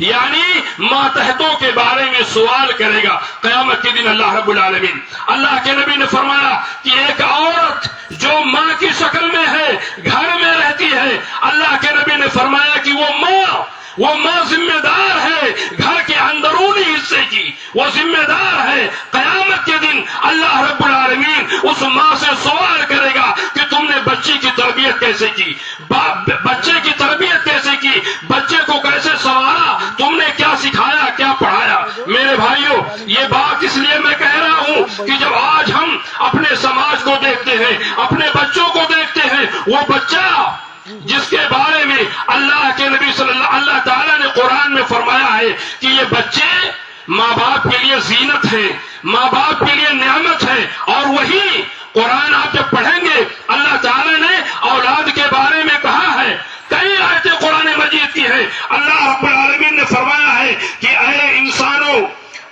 یعنی ماتحتوں کے بارے میں سوال کرے گا قیامت کے دن اللہ رب العالمین۔ اللہ کے نبی نے فرمایا کہ ایک عورت جو ماں کی شکل میں ہے، گھر میں رہتی ہے، اللہ کے نبی نے فرمایا کہ وہ ماں ذمہ دار ہے گھر کے اندرونی حصے کی، وہ ذمہ دار ہے۔ قیامت کے دن اللہ رب العالمین اس ماں سے سوال کرے گا کہ تم نے بچی کی تربیت کیسے کی، بچے کی تربیت کیسے کی، بچے کو کیسے سنوارا، تم نے کیا سکھایا، کیا پڑھایا۔ میرے بھائیوں، یہ بات اس لیے میں کہہ رہا ہوں کہ جب آج ہم اپنے سماج کو دیکھتے ہیں، اپنے بچوں کو دیکھتے ہیں، وہ بچہ جس کے بارے میں اللہ کے نبی اللہ تعالیٰ نے قرآن میں فرمایا ہے کہ یہ بچے ماں باپ کے لیے زینت ہے، ماں باپ کے لیے نعمت ہے، اور وہی قرآن آپ جب پڑھیں گے اللہ تعالیٰ نے اولاد کے بارے میں کہا ہے، کئی آیتیں قرآن مجید کی ہے۔ اللہ رب العالمین نے فرمایا ہے کہ اے انسانوں،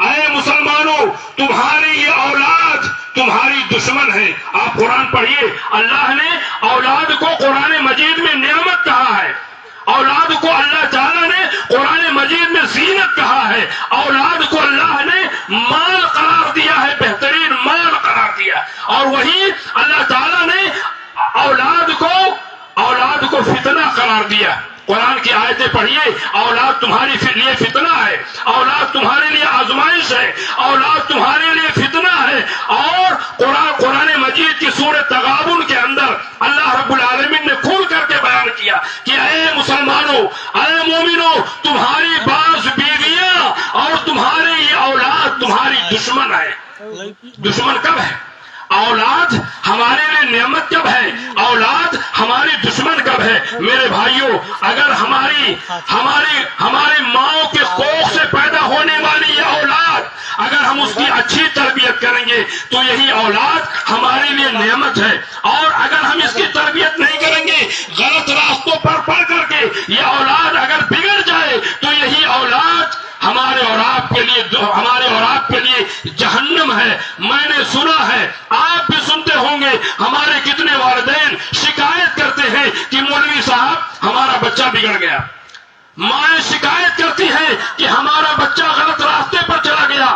اے مسلمانوں، تمہاری یہ اولاد تمہاری دشمن ہے۔ آپ قرآن پڑھیے، اللہ نے اولاد کو قرآن مجید میں نعمت کہا ہے، اولاد کو اللہ تعالیٰ نے قرآن مجید میں زینت کہا ہے، اولاد کو اللہ نے مال قرار دیا ہے، بہترین مال قرار دیا، اور وہی اللہ تعالیٰ نے اولاد کو فتنہ قرار دیا۔ قرآن کی آیتیں پڑھیے، اولاد تمہاری لیے فتنہ ہے، اولاد تمہارے لیے آزمائش ہے، اولاد تمہارے لیے فتنہ ہے۔ اور قرآن مجید کی سورۃ تغابن کے اندر اللہ رب العالمین نے کھول کر کے بیان کیا کہ اے مسلمانوں، اے مومنوں، تمہاری بعض بیویاں اور تمہارے یہ اولاد تمہاری دشمن ہے۔ دشمن کب ہے؟ اولاد ہمارے لیے نعمت کب ہے؟ اولاد ہماری دشمن کب ہے؟ میرے بھائیوں، اگر ہماری ماں کے کوکھ سے پیدا ہونے والی یہ اولاد، اگر ہم اس کی اچھی تربیت کریں گے تو یہی اولاد ہمارے لیے نعمت ہے، اور اگر ہم اس کی تربیت نہیں کریں گے، غلط راستوں پر پڑ کر کے یہ اولاد اگر بگڑ جائے تو یہی اولاد ہمارے اور آپ کے لیے جہنم ہے۔ میں نے سنا ہے، آپ بھی سنتے ہوں گے، ہمارے کتنے والدین شکایت کرتے ہیں کہ مولوی صاحب ہمارا بچہ بگڑ گیا، مائیں شکایت کرتی ہیں کہ ہمارا بچہ غلط راستے پر چلا گیا،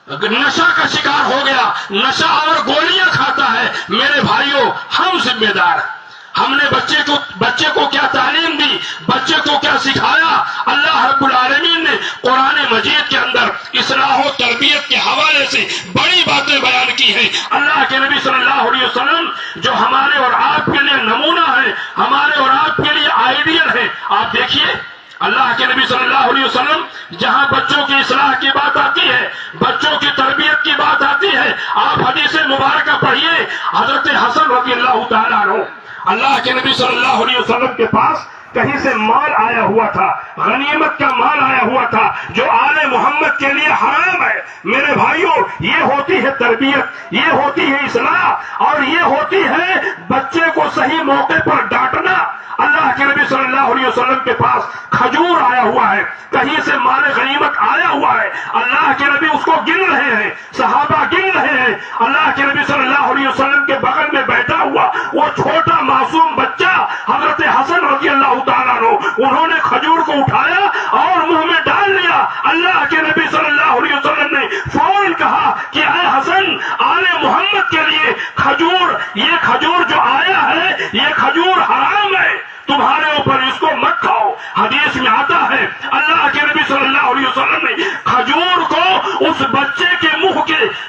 نشہ کا شکار ہو گیا، نشہ اور گولیاں کھاتا ہے۔ میرے بھائیوں، ہم ذمہ دار ہیں۔ ہم نے بچے کو کیا تعلیم دی، بچے کو کیا سکھایا؟ اللہ رب العالمین نے قرآن مجید کے اندر اصلاح و تربیت کے حوالے سے بڑی باتیں بیان کی ہیں۔ اللہ کے نبی صلی اللہ علیہ وسلم جو ہمارے اور آپ کے لیے نمونہ ہے، ہمارے اور آپ کے لیے آئیڈیل ہے۔ آپ دیکھیے، اللہ کے نبی صلی اللہ علیہ وسلم جہاں بچوں کی اصلاح کی بات آتی ہے، بچوں کی تربیت کی بات آتی ہے، آپ حدیث مبارکہ پڑھیے۔ حضرت حسن رضی اللہ تعالیٰ عنہ، اللہ کے نبی صلی اللہ علیہ وسلم کے پاس کہیں سے مال آیا ہوا تھا، غنیمت کا مال آیا ہوا تھا جو آل محمد کے لیے حرام ہے۔ میرے بھائیوں، یہ ہوتی ہے تربیت، یہ ہوتی ہے اصلاح، اور یہ ہوتی ہے بچے کو صحیح موقع پر ڈانٹنا۔ اللہ کے نبی صلی اللہ علیہ وسلم کے پاس کھجور آیا ہوا ہے، کہیں سے مال غنیمت آیا ہوا ہے، اللہ کے نبی اس کو گن رہے ہیں، صحابہ گن رہے ہیں۔ اللہ کے نبی صلی اللہ علیہ وسلم کے بغل میں بیٹھا ہوا وہ چھوٹا معصوم بچہ حضرت حسن رضی اللہ تعالیٰ عنہ، انہوں نے کھجور کو اٹھایا اور منہ میں ڈال لیا۔ اللہ کے نبی صلی اللہ علیہ وسلم نے فوراً کہا کہ اے حسن، آل محمد کے لیے یہ کھجور جو آیا ہے یہ کھجور حرام ہے، تمہارے اوپر اس کو مت کھاؤ۔ حدیث میں آتا ہے اللہ کے نبی صلی اللہ علیہ وسلم نے کھجور کو اس بچے کے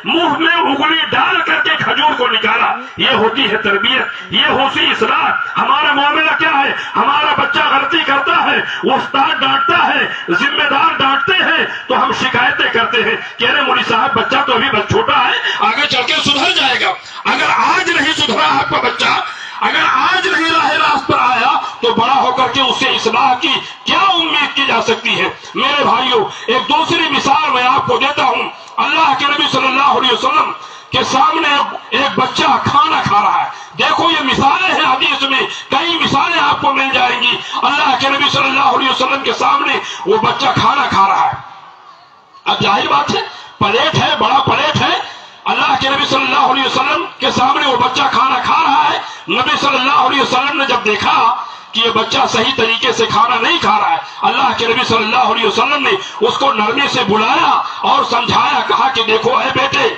منہ میں انگلی ڈال کر کے کھجور کو نکالا۔ یہ ہوتی ہے تربیت، یہ ہوتی اصلاح۔ ہمارا معاملہ کیا ہے؟ ہمارا بچہ غلطی کرتا ہے، استاد ڈانٹتا ہے، ذمہ دار ڈانٹتے ہیں تو ہم شکایتیں کرتے ہیں کہ ارے مولوی صاحب بچہ تو ابھی بس چھوٹا ہے، آگے چل کے سدھر جائے گا۔ اگر آج نہیں سدھرا آپ کا بچہ، اگر آج نہیں راہ راست پر آیا تو بڑا ہو کر کے اس سے اصلاح کی کیا امید کی جا سکتی ہے؟ میرے بھائیوں، ایک دوسری مثال میں آپ کو دیتا ہوں۔ اللہ کے نبی صلی اللہ علیہ وسلم کے سامنے ایک بچہ کھانا کھا رہا ہے۔ دیکھو یہ مثالیں ہیں، حدیث میں کئی مثالیں آپ کو مل جائیں گی۔ اللہ کے نبی صلی اللہ علیہ وسلم کے سامنے وہ بچہ کھانا کھا رہا ہے۔ اب ظاہر بات ہے، پلیٹ ہے، بڑا پلیٹ ہے، اللہ کے نبی صلی اللہ علیہ وسلم کے سامنے وہ بچہ کھانا کھا رہا ہے۔ نبی صلی اللہ علیہ وسلم نے جب دیکھا کہ یہ بچہ صحیح طریقے سے کھانا نہیں کھا رہا ہے، اللہ کے نبی صلی اللہ علیہ وسلم نے اس کو نرمی سے بلایا اور سمجھایا، کہا کہ دیکھو اے بیٹے،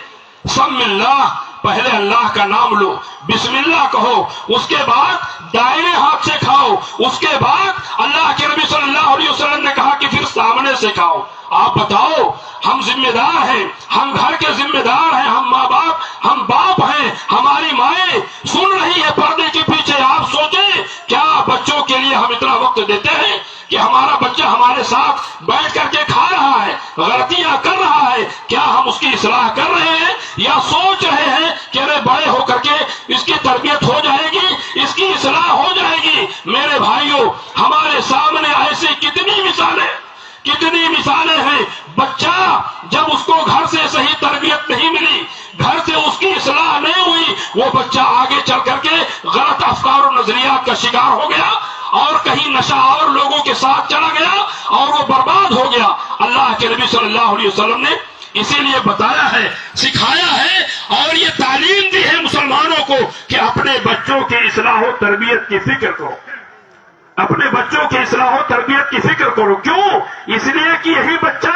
سم اللہ، پہلے اللہ کا نام لو، بسم اللہ کہو، اس کے بعد دائیں ہاتھ سے کھاؤ، اس کے بعد اللہ کے نبی صلی اللہ علیہ وسلم نے کہا کہ پھر سامنے سے کھاؤ۔ آپ بتاؤ، ہم ذمہ دار ہیں، ہم گھر کے ذمہ دار ہیں، ہم ماں باپ، ہم باپ ہیں، ہماری مائیں سن رہی ہے پردے کے پیچھے۔ آپ سوچیں کیا بچوں کے لیے ہم اتنا وقت دیتے ہیں کہ ہمارا بچہ ہمارے ساتھ بیٹھ کر کے کھا رہا ہے، غلطیاں کر رہا ہے، کیا ہم اس کی اصلاح کر رہے ہیں یا سوچ رہے ہیں کہ ارے بڑے ہو کر کے اس کی تربیت ہو جائے گی، اس کی اصلاح ہو جائے گی؟ میرے بھائیوں، ہمارے سامنے ایسی کتنی مثالیں ہیں، بچہ جب اس کو گھر سے صحیح تربیت نہیں ملی، گھر سے اس کی اصلاح نہیں ہوئی، وہ بچہ آگے چل کر کے غلط افکار و نظریات کا شکار ہو گیا اور کہیں نشہ اور لوگوں کے ساتھ چلا گیا اور وہ برباد ہو گیا۔ اللہ کے نبی صلی اللہ علیہ وسلم نے اسی لیے بتایا ہے، سکھایا ہے اور یہ تعلیم دی ہے مسلمانوں کو کہ اپنے بچوں کی اصلاح و تربیت کی فکر کرو، اپنے بچوں کی اصلاح و تربیت کی فکر کرو۔ کیوں؟ اس لیے کہ یہی بچہ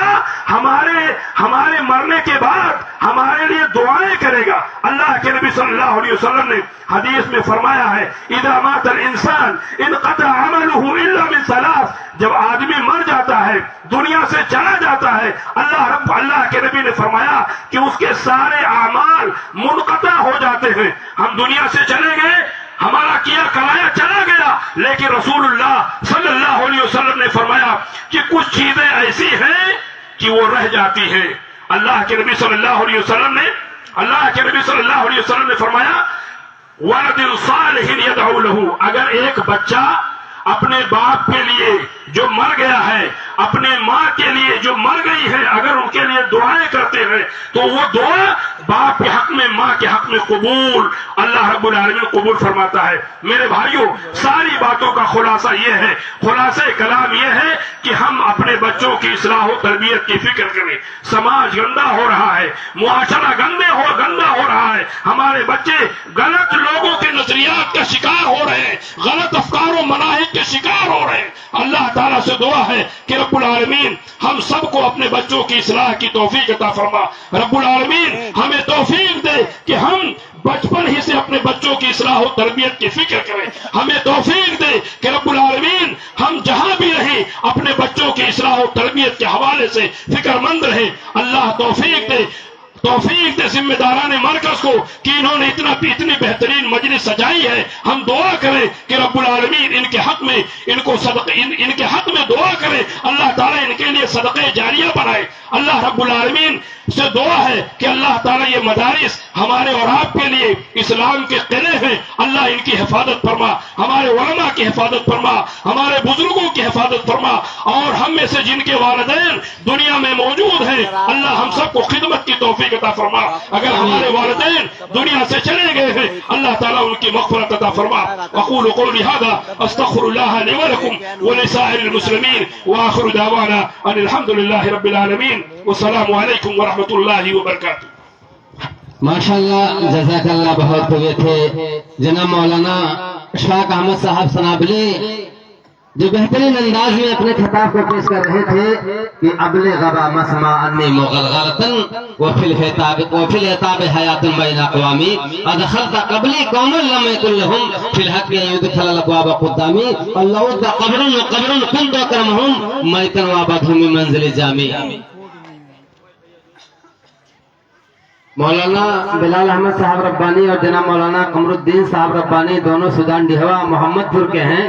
ہمارے مرنے کے بعد ہمارے لیے دعائیں کرے گا۔ اللہ کے نبی صلی اللہ علیہ وسلم نے حدیث میں فرمایا ہے، اذا مات الانسان انقطع عمله الا من ثلاث، جب آدمی مر جاتا ہے، دنیا سے چلا جاتا ہے، اللہ کے نبی نے فرمایا کہ اس کے سارے اعمال منقطع ہو جاتے ہیں۔ ہم دنیا سے چلے گئے، ہمارا کیا کرایا چلا گیا، لیکن رسول اللہ صلی اللہ علیہ وسلم نے فرمایا کہ کچھ چیزیں ایسی ہیں کہ وہ رہ جاتی ہیں۔ اللہ کے نبی صلی اللہ علیہ وسلم نے فرمایا، ولد صالح يدعو له، اگر ایک بچہ اپنے باپ کے لیے جو مر گیا ہے، اپنے ماں کے لیے جو مر گئی ہے، اگر ان کے لیے دعائیں کرتے ہیں تو وہ دعا باپ کے حق میں، ماں کے حق میں قبول، اللہ رب العالمین قبول فرماتا ہے۔ میرے بھائیوں، ساری باتوں کا خلاصہ یہ ہے، خلاصہ کلام یہ ہے کہ ہم اپنے بچوں کی اصلاح و تربیت کی فکر کریں۔ سماج گندا ہو رہا ہے، معاشرہ گندا ہو رہا ہے، ہمارے بچے غلط لوگوں کے نظریات کا شکار ہو رہے ہیں، غلط افکار و مناہج کے شکار ہو رہے ہیں۔ اللہ تعالیٰ سے دعا ہے کہ رب العالمین ہم سب کو اپنے بچوں کی اصلاح کی توفیق عطا فرما۔ رب العالمین ہمیں توفیق دے کہ ہم بچپن ہی سے اپنے بچوں کی اصلاح و تربیت کی فکر کریں۔ ہمیں توفیق دے کہ رب العالمین ہم جہاں بھی رہیں اپنے بچوں کی اصلاح و تربیت کے حوالے سے فکر مند رہیں۔ اللہ توفیق دے ذمہ داران مرکز کو کہ انہوں نے اتنی بہترین مجلس سجائی ہے۔ ہم دعا کریں کہ رب العالمین ان کے حق میں دعا کریں، اللہ تعالیٰ ان کے لیے صدقہ جاریہ بنائے۔ اللہ رب العالمین سے دعا ہے کہ اللہ تعالیٰ یہ مدارس ہمارے اور آپ کے لیے اسلام کے قلعے ہیں، اللہ ان کی حفاظت فرما، ہمارے علماء کی حفاظت فرما، ہمارے بزرگوں کی حفاظت فرما، اور ہم میں سے جن کے والدین دنیا میں موجود ہیں اللہ ہم سب کو خدمت کی توفیق عطا فرما۔ اگر ہمارے والدین دنیا سے چلے گئے ہیں اللہ تعالیٰ ان کی مغفرت عطا فرما۔ اقول قولی ھذا استغفر اللہ لی ولکم ولسائر المسلمین وآخر دعوانا ان الحمد للہ رب العالمین والسلام علیکم ورحمۃ اللہ وبرکاتہ۔ ماشاءاللہ، جزاک اللہ، بہت ہوئے تھے جناب مولانا اشفاق احمد صاحب سنابلی، جو بہترین انداز میں اپنے خطاب کو پیش کر رہے تھے کہ ابلغ مسمع انی مغلغلۃ وفی العتاب حیات بین اقوامی ادخلت قبلی قوما لم یکن لهم فی الحق ان يدخل الابواب قدامی اللهم قبر وقبر كنت اکرمهم میتا وابدهم من منزل جامی۔ مولانا بلال احمد صاحب ربانی اور جناب مولانا قمر الدین صاحب ربانی دونوں سودان ڈھیوا محمد پور کے ہیں۔